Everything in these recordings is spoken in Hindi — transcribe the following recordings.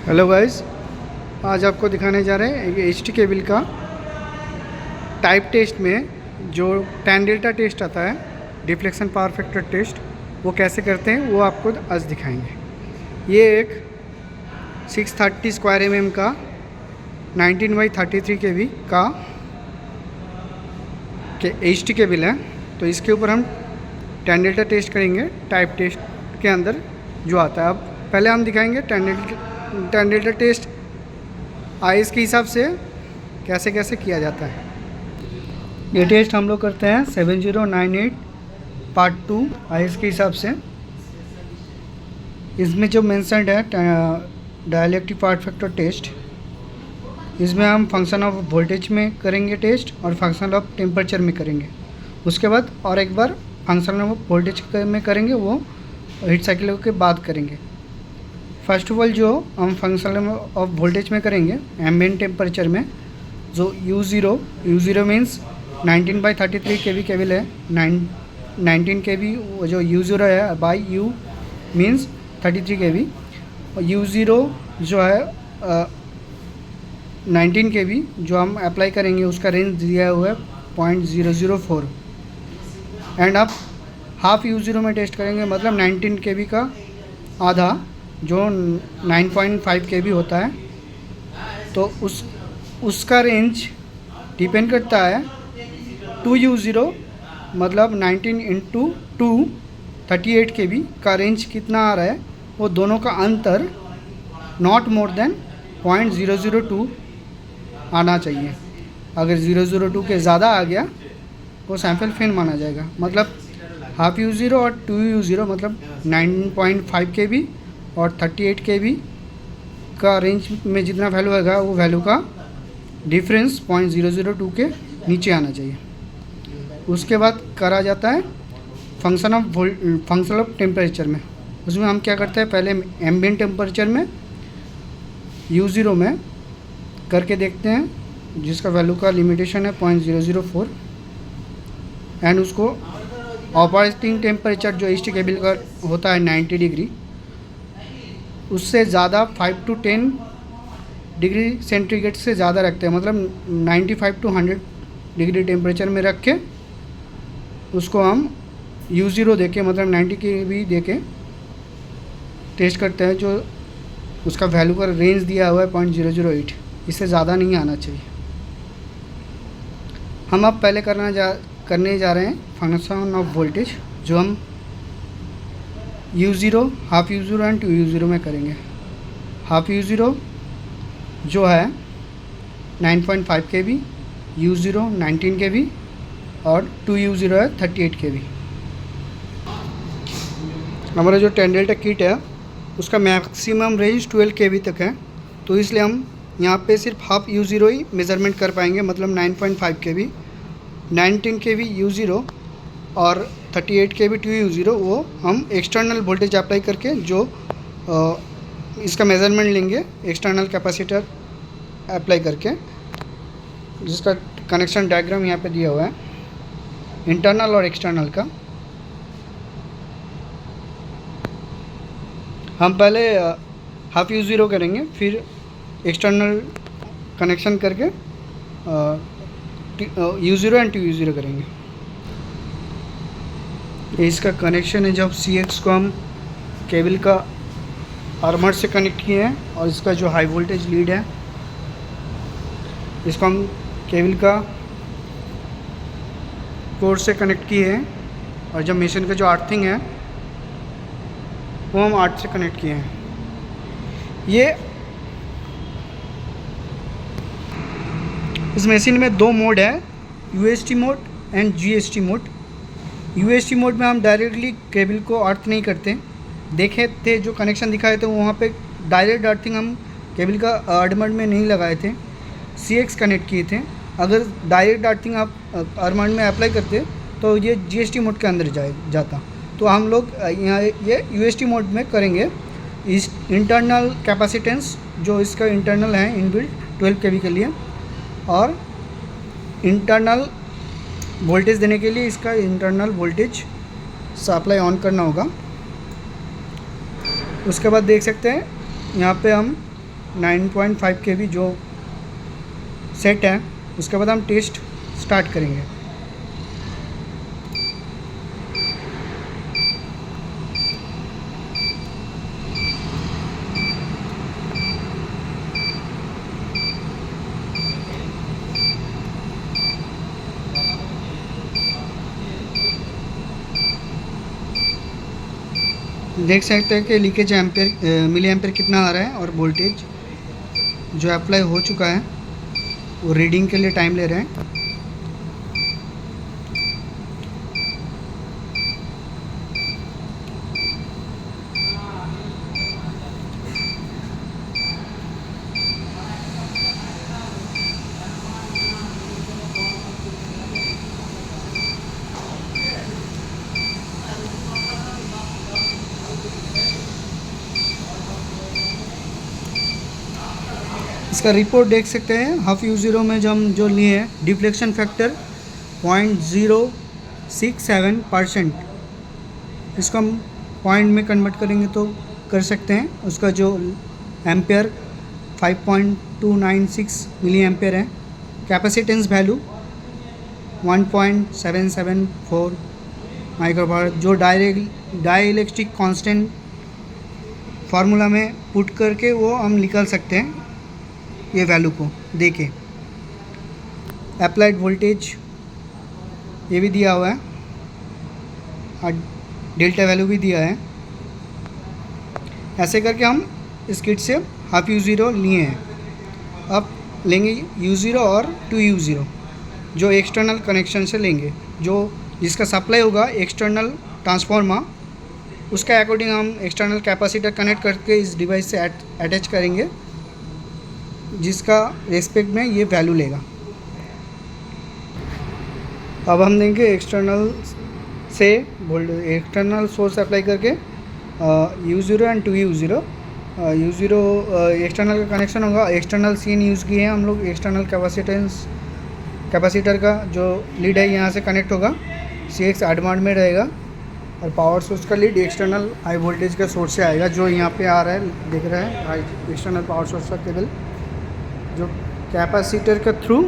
हेलो गाइस, आज आपको दिखाने जा रहे हैं एक एच टी केबल का टाइप टेस्ट में जो टैन डेल्टा टेस्ट आता है, डिफ्लेक्शन पावर फैक्टर टेस्ट, वो कैसे करते हैं वो आपको आज दिखाएंगे। ये एक 630 स्क्वायर mm का 19/33 kV का एच टी केबल है। तो इसके ऊपर हम टैन डेल्टा टेस्ट करेंगे, टाइप टेस्ट के अंदर जो आता है। अब पहले हम दिखाएंगे टैन डेल्टा टेस्ट आईएस के हिसाब से कैसे कैसे किया जाता है। ये टेस्ट हम लोग करते हैं 7098 पार्ट 2 आईएस के हिसाब से। इसमें जो मेंशन्ड है डाइलेक्ट्रिक पावर फैक्टर टेस्ट, इसमें हम फंक्शन ऑफ वोल्टेज में करेंगे टेस्ट और फंक्शन ऑफ टेम्परेचर में करेंगे। उसके बाद और एक बार फंक्शन ऑफ वोल्टेज में करेंगे, वो हीट साइकिल के बाद करेंगे। फर्स्ट ऑफ ऑल जो हम फंक्शन ऑफ वोल्टेज में करेंगे एम्बिएंट टेम्परेचर में, जो U0 मीन्स 19/33 kV केबल है। 19 kV जो U0 है बाई U मीन्स 33 kV, और U0 जो है 19 kV जो हम अप्लाई करेंगे उसका रेंज दिया हुआ है 0.004। एंड आप हाफ U0 में टेस्ट करेंगे, मतलब 19 kV का आधा जो 9.5 kV होता है। तो उसका रेंज डिपेंड करता है 2U0, मतलब 19 इंटू 2 38 kV का रेंज कितना आ रहा है, वो दोनों का अंतर नॉट मोर देन 0.002 आना चाहिए। अगर 002 के ज़्यादा आ गया वो सैम्पल फेल माना जाएगा। मतलब हाफ U0 और 2U0 मतलब 9.5 kV और 38 kV का रेंज में जितना वैल्यू होगा वो वैल्यू का डिफरेंस 0.002 के नीचे आना चाहिए। उसके बाद करा जाता है फंक्शन ऑफ टेम्परेचर में। उसमें हम क्या करते हैं, पहले एम्बिएंट टेम्परेचर में U0 में करके देखते हैं, जिसका वैल्यू का लिमिटेशन है 0.004। एंड उसको ऑपरेटिंग टेम्परेचर जो एच टी केबल का होता है 90 डिग्री, उससे ज़्यादा 5 to 10 डिग्री सेंटीग्रेड से ज़्यादा रखते हैं, मतलब 95 to 100 डिग्री टेम्परेचर में रख के उसको हम U0 दे के, मतलब 90 kV दे के टेस्ट करते हैं। जो उसका वैल्यू का रेंज दिया हुआ है 0.008, इससे ज़्यादा नहीं आना चाहिए। हम अब पहले करने जा रहे हैं फंक्शन ऑफ वोल्टेज, जो हम U0, half U0 and 2U0 में करेंगे। हाफ U0 जो है 9.5 kV, U0 19 kV और 2U0 है 38 kV। हमारा जो टैन डेल्टा किट है उसका मैक्सिमम रेंज 12 kV तक है, तो इसलिए हम यहाँ पे सिर्फ हाफ U0 ही मेज़रमेंट कर पाएंगे, मतलब 9.5 kV, 19 kV U0 और 38 kV 2U0 वो हम एक्सटर्नल वोल्टेज अप्लाई करके जो इसका मेज़रमेंट लेंगे एक्सटर्नल कैपेसिटर अप्लाई करके, जिसका कनेक्शन डायग्राम यहाँ पे दिया हुआ है इंटरनल और एक्सटर्नल का। हम पहले हाफ U0 करेंगे, फिर एक्सटर्नल कनेक्शन करके U0 एंड 2U0 करेंगे। इसका कनेक्शन है, जब CX को हम केबल का आर्मर से कनेक्ट किए हैं, और इसका जो हाई वोल्टेज लीड है इसको हम केबल का कोर से कनेक्ट किए हैं, और जब मशीन का जो अर्थिंग है वो हम आर्ट से कनेक्ट किए हैं। ये इस मशीन में दो मोड है, UST mode and GST mode. UST mode में हम डायरेक्टली केबल को अर्थ नहीं करते, देखे थे जो कनेक्शन दिखाए थे वहाँ पे डायरेक्ट अर्थिंग हम केबल का आर्मर में नहीं लगाए थे, CX कनेक्ट किए थे। अगर डायरेक्ट अर्थिंग आप आर्मर में अप्लाई करते तो ये GST मोड के अंदर जाता। तो हम लोग यहाँ ये UST मोड में करेंगे। इस इंटरनल कैपेसिटेंस जो इसका इंटरनल है इनबिल्ट 12 kV के लिए, और इंटरनल वोल्टेज देने के लिए इसका इंटरनल वोल्टेज सप्लाई ऑन करना होगा। उसके बाद देख सकते हैं यहाँ पे हम 9.5 kV जो सेट है, उसके बाद हम टेस्ट स्टार्ट करेंगे। देख सकते हैं कि लीकेज एम्पेयर मिली एम्पेयर कितना आ रहा है, और वोल्टेज जो अप्लाई हो चुका है वो रीडिंग के लिए टाइम ले रहे हैं। इसका रिपोर्ट देख सकते हैं। हाफ U0 में जो हम जो लिए हैं, डिफ्लेक्शन फैक्टर 0.067%, इसको हम पॉइंट में कन्वर्ट करेंगे तो कर सकते हैं। उसका जो एम्पेयर 5.296 मिली एम्पेयर है। कैपेसिटेंस वैल्यू 1.774 माइक्रोफारड, जो डाइलेक्ट्रिक कांस्टेंट फार्मूला में पुट करके वो हम निकाल सकते हैं ये वैल्यू को देके। अप्लाइड वोल्टेज ये भी दिया हुआ है और डेल्टा वैल्यू भी दिया है। ऐसे करके हम इस किट से हाफ U0 लिए हैं। अब लेंगे U0 और 2U0 जो एक्सटर्नल कनेक्शन से लेंगे, जो जिसका सप्लाई होगा एक्सटर्नल ट्रांसफार्मर, उसका अकॉर्डिंग हम एक्सटर्नल कैपेसिटर कनेक्ट करके इस डिवाइस से अटैच करेंगे, जिसका रेस्पेक्ट में ये वैल्यू लेगा। अब हम देंगे एक्सटर्नल से एक्सटर्नल सोर्स अप्लाई करके U0 and 2U0। U0 external का कनेक्शन होगा। एक्सटर्नल सीन यूज़ किए हैं हम लोग। एक्सटर्नल कैपेसिटर का जो लीड है यहाँ से कनेक्ट होगा, CX एडवांट में रहेगा, और पावर सोर्स का लीड एक्सटर्नल हाई वोल्टेज का सोर्स से आएगा, जो यहाँ पे आ रहा है, दिख रहा है हाई एक्सटर्नल पावर सोर्स का केबल, जो कैपेसिटर के थ्रू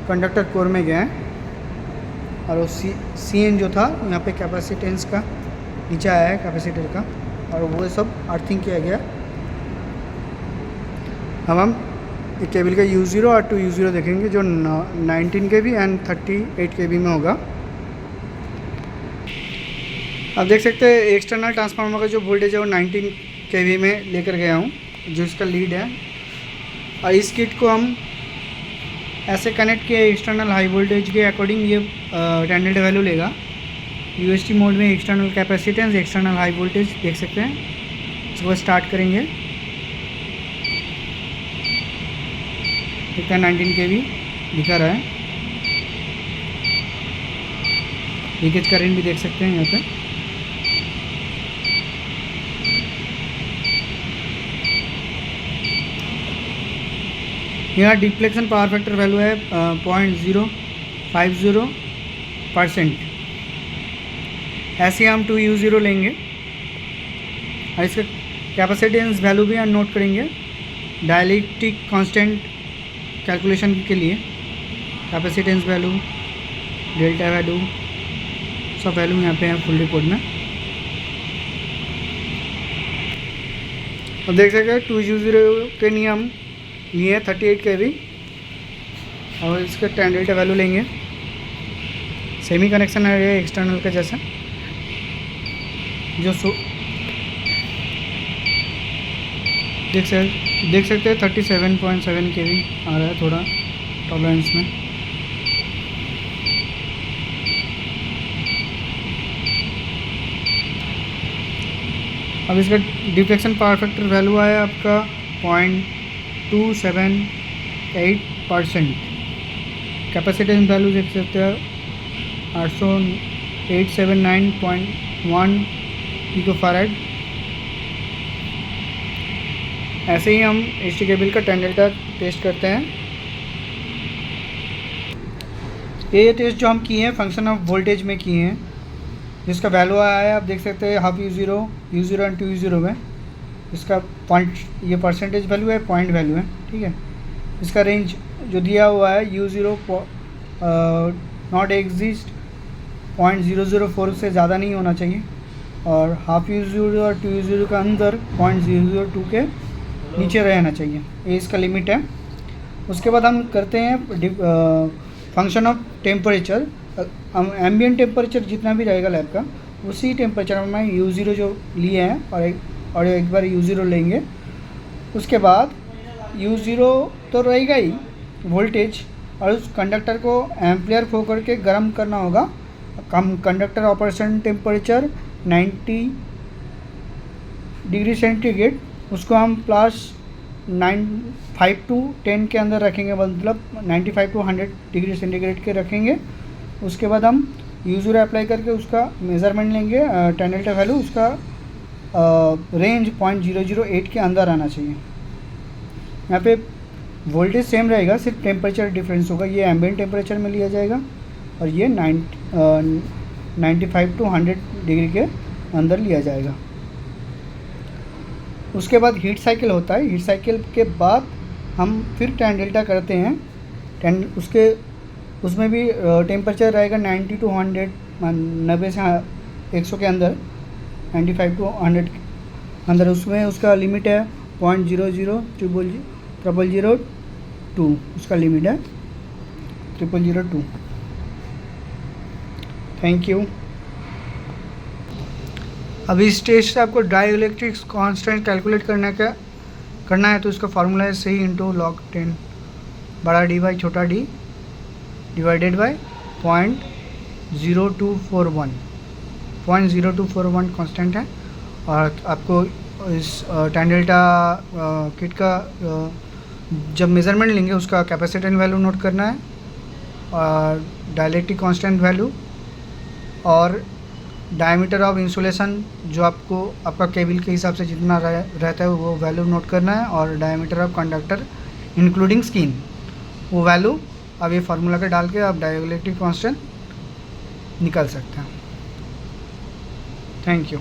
कंडक्टर कोर में गया है। और वो CN जो था यहाँ पे कैपेसिटेंस का नीचे आया है कैपेसिटर का, और वो सब अर्थिंग किया गया। अब हम एक केबल का U0 और 2U0 देखेंगे, जो 19 kV एंड 38 kV में होगा। अब देख सकते हैं एक्सटर्नल ट्रांसफार्मर का जो वोल्टेज है वो 19 kV में लेकर गया हूँ, जो इसका लीड है। और इस किट को हम ऐसे कनेक्ट किए एक्सटर्नल हाई वोल्टेज के अकॉर्डिंग, ये टेंडेंट वैल्यू लेगा। UST मोड में external capacitance, external high voltage देख सकते हैं। इसको स्टार्ट करेंगे, कितना 19 kV दिखा रहा है। लीकेज करंट भी देख सकते हैं यहाँ पे। यहाँ डिफ्लेक्शन पावर फैक्टर वैल्यू है 0.050%। ऐसे हम 2U0 लेंगे और इसका कैपेसिटेंस वैल्यू भी हम नोट करेंगे डाइलेक्ट्रिक कांस्टेंट कैलकुलेशन के लिए। कैपेसिटेंस वैल्यू, डेल्टा वैल्यू, सब वैल्यू यहाँ पे है फुल रिपोर्ट में। अब देख सकते हैं 2U0 के नियम लिए 38 kV, और इसका टेन डेल्टा वैल्यू लेंगे। सेमी कनेक्शन है ये एक्सटर्नल का जैसा, जो देख सकते हैं 37.7 kV आ रहा है, थोड़ा टॉलरेंस में। अब इसका डिफ्लेक्शन पावर फैक्टर वैल्यू आया आपका 0.278%। कैपेसिटेंस वैल्यू देख सकते हैं 879.1 पिकोफैराड। ऐसे ही हम एचटी केबल का 10 डेल्टा टेस्ट करते हैं। ये टेस्ट जो हम किए हैं फंक्शन ऑफ वोल्टेज में किए हैं, जिसका वैल्यू आया है आप देख सकते हैं हाफ U0 एंड 2U0 में इसका पॉइंट, ये परसेंटेज वैल्यू है, पॉइंट वैल्यू है, ठीक है। इसका रेंज जो दिया हुआ है U0 नॉट एग्जिस्ट 0.004 से ज़्यादा नहीं होना चाहिए, और हाफ U0 और 2U0 का अंदर 0.002 के नीचे रहना चाहिए, ये इसका लिमिट है। उसके बाद हम करते हैं फंक्शन ऑफ टेम्परेचर। हम एम्बिएंट टेम्परेचर जितना भी रहेगा लैब का, उसी टेम्परेचर में U0 जो लिए हैं और एक बार U0 लेंगे। उसके बाद U0 तो रहेगा ही वोल्टेज, और उस कंडक्टर को एम्पलीयर फ्लो करके गर्म करना होगा। कम conductor operation temperature 90 degree centigrade, उसको हम +5 to 10 के अंदर रखेंगे, मतलब 95 to 100 डिग्री सेंटीग्रेड के रखेंगे। उसके बाद हम U0 अप्लाई करके उसका मेज़रमेंट लेंगे, tan डेल्टा वैल्यू उसका रेंज 0.008 के अंदर आना चाहिए। यहाँ पे वोल्टेज सेम रहेगा, सिर्फ टेम्परेचर डिफरेंस होगा। ये एम्बिएंट टेम्परेचर में लिया जाएगा और ये 95 to 100 डिग्री के अंदर लिया जाएगा। उसके बाद हीट साइकिल होता है। हीट साइकिल के बाद हम फिर tan डेल्टा करते हैं। उसमें भी टेम्परेचर रहेगा 90 to 100, 90 से 100 के अंदर, 95 to 100 अंदर। उसमें उसका लिमिट है 0.00002, उसका लिमिट है 0002। Thank you. अभी इस टेस्ट से आपको डाई इलेक्ट्रिक कांस्टेंट कैलकुलेट करना है, तो इसका फार्मूला है C × log 10 बड़ा D बाई छोटा d डिवाइडेड बाई 0.0241। 0.0241 कांस्टेंट है। और आपको इस tan डेल्टा किट का जब मेज़रमेंट लेंगे उसका कैपेसिटेंस वैल्यू नोट करना है, और डाइलेक्ट्रिक कांस्टेंट वैल्यू, और डायमीटर ऑफ इंसुलेशन जो आपको आपका केबल के हिसाब से जितना रहता है वो वैल्यू नोट करना है, और diameter of conductor including skin वो वैल्यू अब ये फार्मूला के डाल के आप डाइलेक्ट्रिक कांस्टेंट निकाल सकते हैं। Thank you.